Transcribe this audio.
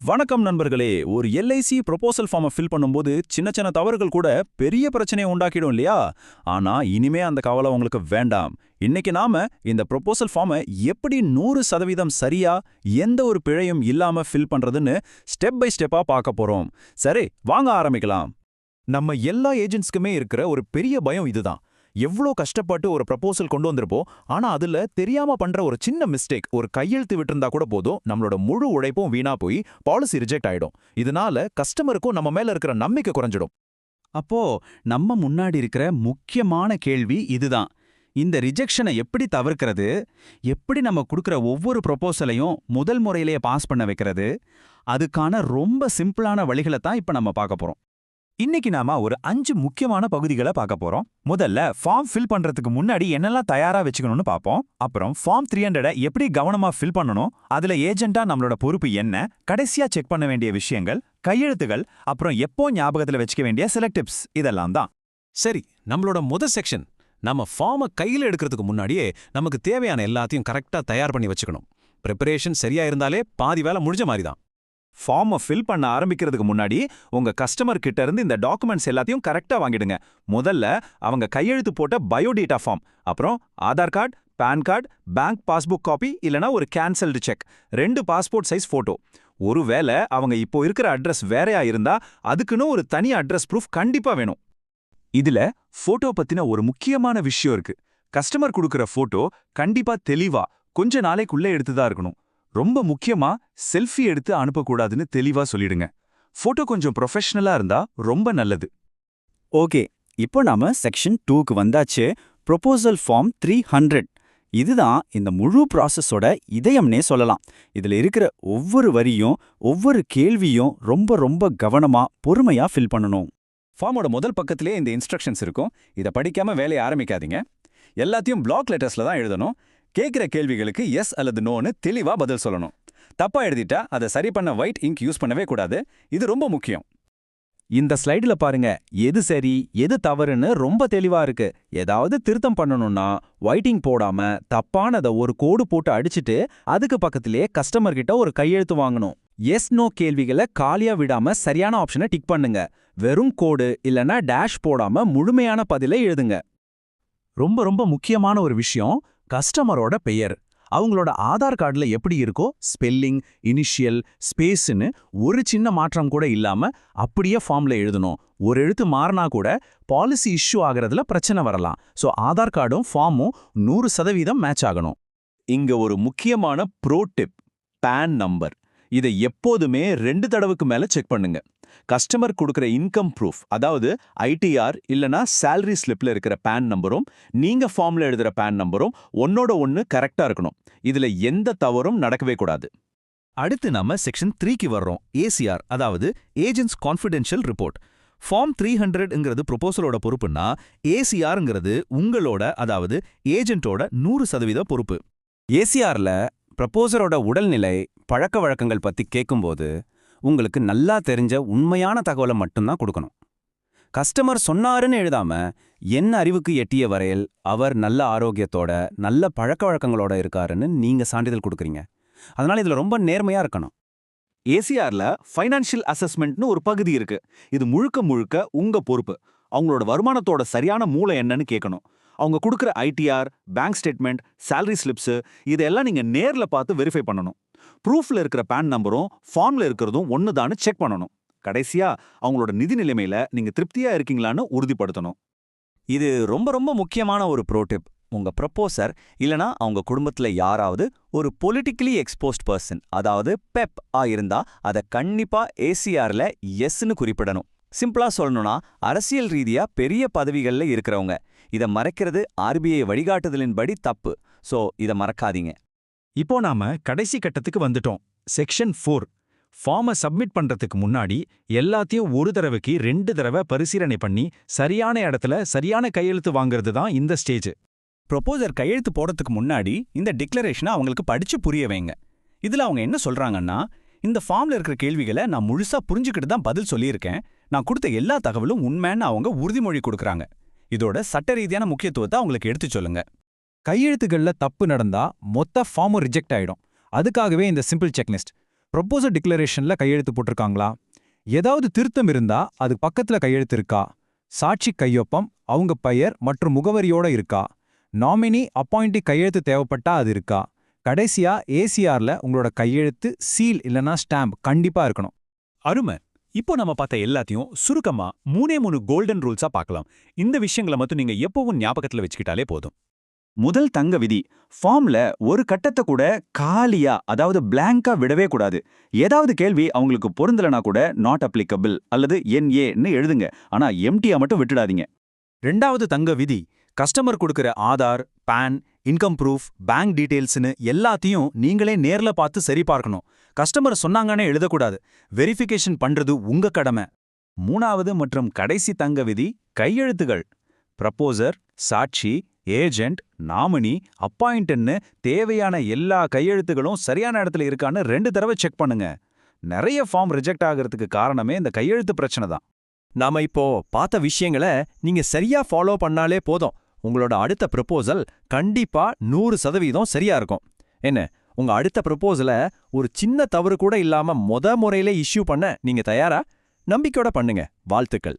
வணக்கம் நண்பர்களே. ஒரு எல்ஐசி ப்ரொபோசல் ஃபார்மை ஃபில் பண்ணும்போது சின்ன சின்ன தவறுகள் கூட பெரிய பிரச்சனையை உண்டாக்கிடும் இல்லையா? ஆனா இனிமே அந்த கவலை உங்களுக்கு வேண்டாம். இன்னைக்கு நாம இந்த ப்ரொபோசல் ஃபார்மை எப்படி 100% சரியா எந்த ஒரு பிழையும் இல்லாம ஃபில் பண்றதுன்னு ஸ்டெப் பை ஸ்டெப்பா பார்க்க போறோம். சரி, வாங்க ஆரம்பிக்கலாம். நம்ம எல்லா ஏஜென்ட்ஸ்க்குமே இருக்கிற ஒரு பெரிய பயம் இதுதான். எவ்ளோ கஷ்டப்பட்டு ஒரு ப்ரப்போசல் கொண்டு வந்திருப்போம், ஆனா அதுல தெரியாம பண்ற ஒரு சின்ன மிஸ்டேக், ஒரு கையெழுத்து விட்டிருந்தா கூட போதும், நம்மளோட முழு உழைப்பும் வீணா போய் பாலிசி ரிஜெக்ட் ஆயிடும். இதனால கஸ்டமருக்கும் நம்ம மேல இருக்கிற நம்பிக்கை குறைஞ்சிடும். அப்போ நம்ம முன்னாடி இருக்கிற முக்கியமான கேள்வி இதுதான். இந்த ரிஜெக்ஷனை எப்படி தவிர்க்கிறது? எப்படி நம்ம கொடுக்கிற ஒவ்வொரு ப்ரொபோசலையும் முதல் முறையிலேயே பாஸ் பண்ண வைக்கிறது? அதுக்கான ரொம்ப சிம்பிளான வழிகளை தான் இப்ப நம்ம பார்க்க போறோம். இன்னைக்கு நாம ஒரு 5 முக்கியமான பகுதிகளை பார்க்க போறோம். முதல்ல ஃபார்ம் ஃபில் பண்றதுக்கு முன்னாடி என்னெல்லாம் தயாரா வச்சுக்கணும்னு பார்ப்போம். அப்புறம் ஃபார்ம் 300 எப்படி கவனமா ஃபில் பண்ணணும், அதுல ஏஜென்ட்டா நம்மளோட பொறுப்பு என்ன, கடைசியா செக் பண்ண வேண்டிய விஷயங்கள், கையெழுத்துகள், அப்புறம் எப்போ ஞாபகத்துல வச்சுக்க வேண்டிய சில டிப்ஸ், இதெல்லாம் தான். சரி, நம்மளோட முதல் செக்ஷன். நம்ம ஃபார்மை கையில் எடுக்கிறதுக்கு முன்னாடியே நமக்கு தேவையான எல்லாத்தையும் கரெக்டா தயார் பண்ணி வச்சுக்கணும். ப்ரிப்பரேஷன் சரியா இருந்தாலே பாதி வேலை முடிஞ்ச மாதிரி தான். ஃபார்மை ஃபில் பண்ண ஆரம்பிக்கிறதுக்கு முன்னாடி உங்க கஸ்டமர் கிட்ட இருந்து இந்த டாக்குமெண்ட்ஸ் எல்லாத்தையும் கரெக்டா வாங்கிடுங்க. முதல்ல அவங்க கையெழுத்து போட்ட பயோடேட்டா ஃபார்ம், அப்புறம் Aadhaar card, PAN card, bank passbook copy இல்லனா ஒரு cancelled cheque, 2 passport size photo. ஒருவேளை அவங்க இப்போ இருக்கிற அட்ரஸ் வேறையா இருந்தா அதுக்குன்னு ஒரு தனி அட்ரஸ் ப்ரூஃப் கண்டிப்பா வேணும். இதுல போட்டோ பத்தின ஒரு முக்கியமான விஷயம் இருக்கு. கஸ்டமர் கொடுக்கிற போட்டோ கண்டிப்பா தெளிவா கொஞ்ச நாளைக்குள்ள எடுத்துதான் இருக்கணும். ரொம்ப முக்கியமா செல்ஃபி எடுத்து அனுப்பக்கூடாதுன்னு தெளிவா சொல்லிடுங்க. போட்டோ கொஞ்சம் ப்ரொஃபஷனலா இருந்தா ரொம்ப நல்லது. ஓகே, இப்போ நாம செக்ஷன் 2க்கு வந்தாச்சு. Proposal form 300. இதுதான் இந்த முழு ப்ராசஸோட இதயம்னே சொல்லலாம். இதுல இருக்கிற ஒவ்வொரு வரியும் ஒவ்வொரு கேள்வியும் ரொம்ப ரொம்ப கவனமா பொறுமையா ஃபில் பண்ணணும். ஃபார்மோட முதல் பக்கத்திலே இந்த இன்ஸ்ட்ரக்ஷன்ஸ் இருக்கும். இதை படிக்காம வேலையை ஆரம்பிக்காதீங்க. எல்லாத்தையும் பிளாக் லெட்டர்ஸ்ல தான் எழுதணும். கேட்குற கேள்விகளுக்கு எஸ் அல்லது நோன்னு தெளிவா பதில் சொல்லணும். தப்பா எழுதிட்டா அதை சரி பண்ண ஒயிட் இங்க் யூஸ் பண்ணவே கூடாது. இது ரொம்ப முக்கியம். இந்த ஸ்லைடுல பாருங்க, எது சரி எது தவறுன்னு ரொம்ப தெளிவா இருக்கு. ஏதாவது திருத்தம் பண்ணணும்னா ஒயிட்டிங் போடாம தப்பானதை ஒரு கோடு போட்டு அடிச்சிட்டு அதுக்கு பக்கத்திலே கஸ்டமர் கிட்ட ஒரு கையெழுத்து வாங்கணும். எஸ் நோ கேள்விகளை காலியா விடாம சரியான ஆப்ஷனை டிக் பண்ணுங்க. வெறும் கோடு இல்லனா டேஷ் போடாம முழுமையான பதிலை எழுதுங்க. ரொம்ப ரொம்ப முக்கியமான ஒரு விஷயம், கஸ்டமரோட பெயர் அவங்களோட ஆதார் கார்டுல எப்படி இருக்கோ ஸ்பெல்லிங், இனிஷியல், ஸ்பேஸ்னு ஒரு சின்ன மாற்றம் கூட இல்லாம அப்படியே ஃபார்ம்ல எழுதணும். ஒரு எழுத்து மாறினா கூட பாலிசி இஷ்யூ ஆகிறதுல பிரச்சனை வரலாம். ஸோ ஆதார் கார்டும் ஃபார்மும் 100% மேட்ச் ஆகணும். இங்க ஒரு முக்கியமான ப்ரோ டிப், பான் நம்பர். இதை எப்போதுமே 2 தடவைக்கு மேல செக் பண்ணுங்க. கஸ்டமர் கொடுக்குற இன்கம் ப்ரூஃப், அதாவது ஐடிஆர் இல்லனா சேலரி ஸ்லிப்ல இருக்கிற பான் நம்பரும் நீங்க ஃபார்ம்ல எழுதுற பான் நம்பரும் ஒன்னோட ஒன்னு கரெக்டா இருக்கணும். இதுல எந்த தவறும் நடக்கவே கூடாது. அடுத்து நம்ம செக்ஷன் 3க்கு வர்றோம். ஏசிஆர், அதாவது ஏஜென்ட்ஸ் கான்ஃபிடென்ஷியல் ரிப்போர்ட். ஃபார்ம் 300ங்கிறது ப்ரொபோசலோட பொறுப்புன்னா, ஏசிஆர்ங்கிறது உங்களோட, அதாவது ஏஜென்ட்டோட 100% பொறுப்பு. ஏசிஆர்ல ப்ரப்போசரோட உடல்நிலை, பழக்க வழக்கங்கள் பத்தி கேட்கும்போது உங்களுக்கு நல்லா தெரிஞ்ச உண்மையான தகவலை மட்டும்தான் கொடுக்கணும். கஸ்டமர் சொன்னாருன்னு எழுதாம, என்ன அறிவுக்கு எட்டிய வரையில் அவர் நல்ல ஆரோக்கியத்தோட நல்ல பழக்க வழக்கங்களோட இருக்காருன்னு நீங்க சான்றிதழ் கொடுக்குறீங்க. அதனால இதுல ரொம்ப நேர்மையா இருக்கணும். ஏசிஆர்ல ஃபைனான்ஷியல் அசஸ்மெண்ட்னு ஒரு பகுதி இருக்கு. இது முழுக்க முழுக்க உங்க பொறுப்பு. அவங்களோட வருமானத்தோட சரியான மூளை என்னன்னு கேட்கணும். அவங்க கொடுக்குற ITR, bank statement, salary slips இதெல்லாம் நீங்க நேர்ல பார்த்து வெரிஃபை பண்ணணும். ப்ரூஃப்ல இருக்கிற பான் நம்பரும் ஃபார்ம்ல இருக்கிறதும் ஒண்ணுதான்னு செக் பண்ணணும். கடைசியா அவங்களோட நிதி நிலைமையில நீங்க திருப்தியா இருக்கீங்களான்னு உறுதிப்படுத்தணும். இது ரொம்ப ரொம்ப முக்கியமான ஒரு ப்ரோடிப். உங்க ப்ரப்போசர் இல்லனா அவங்க குடும்பத்துல யாராவது ஒரு பொலிட்டிக்கலி எக்ஸ்போஸ்ட் பர்சன், அதாவது பெப் இருந்தா அதை கண்டிப்பா ஏசிஆர்ல எஸ்ன்னு குறிப்பிடணும். சிம்பிளா சொல்லணும்னா, அரசியல் ரீதியா பெரிய பதவிகள்ல இருக்கிறவங்க. இதை மறைக்கிறது ஆர்பிஐ வழிகாட்டுதலின்படி தப்பு. சோ இதை மறக்காதீங்க. இப்போ நாம கடைசி கட்டத்துக்கு வந்துட்டோம். செக்ஷன் 4. ஃபார்மை சப்மிட் பண்றதுக்கு முன்னாடி எல்லாத்தையும் ஒரு தடவைக்கு 2 தடவை பரிசீலனை பண்ணி சரியான இடத்துல சரியான கையெழுத்து வாங்குறது தான் இந்த ஸ்டேஜ். ப்ரொபோசர் கையெழுத்து போடுறதுக்கு முன்னாடி இந்த டிக்ளரேஷனை அவங்களுக்கு படிச்சு புரிய வைங்க. இதுல அவங்க என்ன சொல்றாங்கன்னா, இந்த ஃபார்ம்ல இருக்கிற கேள்விகளை நான் முழுசா புரிஞ்சுக்கிட்டு தான் பதில் சொல்லியிருக்கேன். நான் கொடுத்த எல்லா தகவலும் உண்மைன்னு அவங்க உறுதிமொழி கொடுக்குறாங்க. இதோட சட்ட ரீதியான முக்கியத்துவத்தை அவங்களுக்கு எடுத்து சொல்லுங்க. கையெழுத்துகள்ல தப்பு நடந்தா மொத்த ஃபார்மும் ரிஜெக்ட் ஆயிடும். அதுக்காகவே இந்த சிம்பிள் செக்லிஸ்ட். ப்ரொபோசல் டிக்ளரேஷன்ல கையெழுத்து போட்டிருக்காங்களா? ஏதாவது திருத்தம் இருந்தா அது பக்கத்துல கையெழுத்து இருக்கா? சாட்சி கையொப்பம், அவங்க பெயர் மற்றும் முகவரியோட இருக்கா? நாமினி அப்பாயிண்டி கையெழுத்து தேவைப்பட்டா அது இருக்கா? கடைசியா ஏசிஆர்ல உங்களோட கையெழுத்து, சீல் இல்லனா ஸ்டாம்ப் கண்டிப்பா இருக்கணும். அருமை. இப்போ நம்ம பார்த்த எல்லாத்தையும் சுருக்கமா 3 கோல்டன் ரூல்ஸா பார்க்கலாம். இந்த விஷயங்களை மட்டும் நீங்க எப்பவும் ஞாபகத்துல வச்சுக்கிட்டாலே போதும். முதல் தங்க விதி, ஃபார்ம்ல ஒரு கட்டத்தை கூட காலியா அதாவது பிளாங்கா விடவே கூடாது. ஏதாவது கேள்வி அவங்களுக்கு பொருந்தலனா கூட நாட் அப்ளிகபிள் அல்லது NAன்னு எழுதுங்க. ஆனா எம்டியா மட்டும் விட்டுடாதீங்க. 2வது தங்க விதி, கஸ்டமர் கொடுக்கிற ஆதார், பான், இன்கம் ப்ரூஃப், பேங்க் டீடைல்ஸ்னு எல்லாத்தையும் நீங்களே நேர்ல பார்த்து சரி பார்க்கணும். கஸ்டமர் சொன்னாங்கன்னே எழுதக்கூடாது. வெரிஃபிகேஷன் பண்றது உங்க கடமை. 3வது மற்றும் கடைசி தங்க விதி, கையெழுத்துகள். ப்ரப்போசர், சாட்சி, ஏஜென்ட், நாமினி, அப்பாயிண்டன்னு தேவையான எல்லா கையெழுத்துகளும் சரியான இடத்துல இருக்கான்னு 2 தடவை செக் பண்ணுங்க. நிறைய ஃபார்ம் ரிஜெக்ட் ஆகிறதுக்கு காரணமே இந்த கையெழுத்து பிரச்சனை தான். நாம இப்போ பார்த்த விஷயங்களை நீங்க சரியா ஃபாலோ பண்ணாலே போதும். உங்களோட அடுத்த ப்ரொபோசல் கண்டிப்பா 100% சரியா இருக்கும். என்ன, உங்க அடுத்த ப்ரொபோசலை ஒரு சின்ன தவறு கூட இல்லாம முறையிலே இஷ்யூ பண்ண நீங்க தயாரா? நம்பிக்கையோட பண்ணுங்க. வாழ்த்துக்கள்.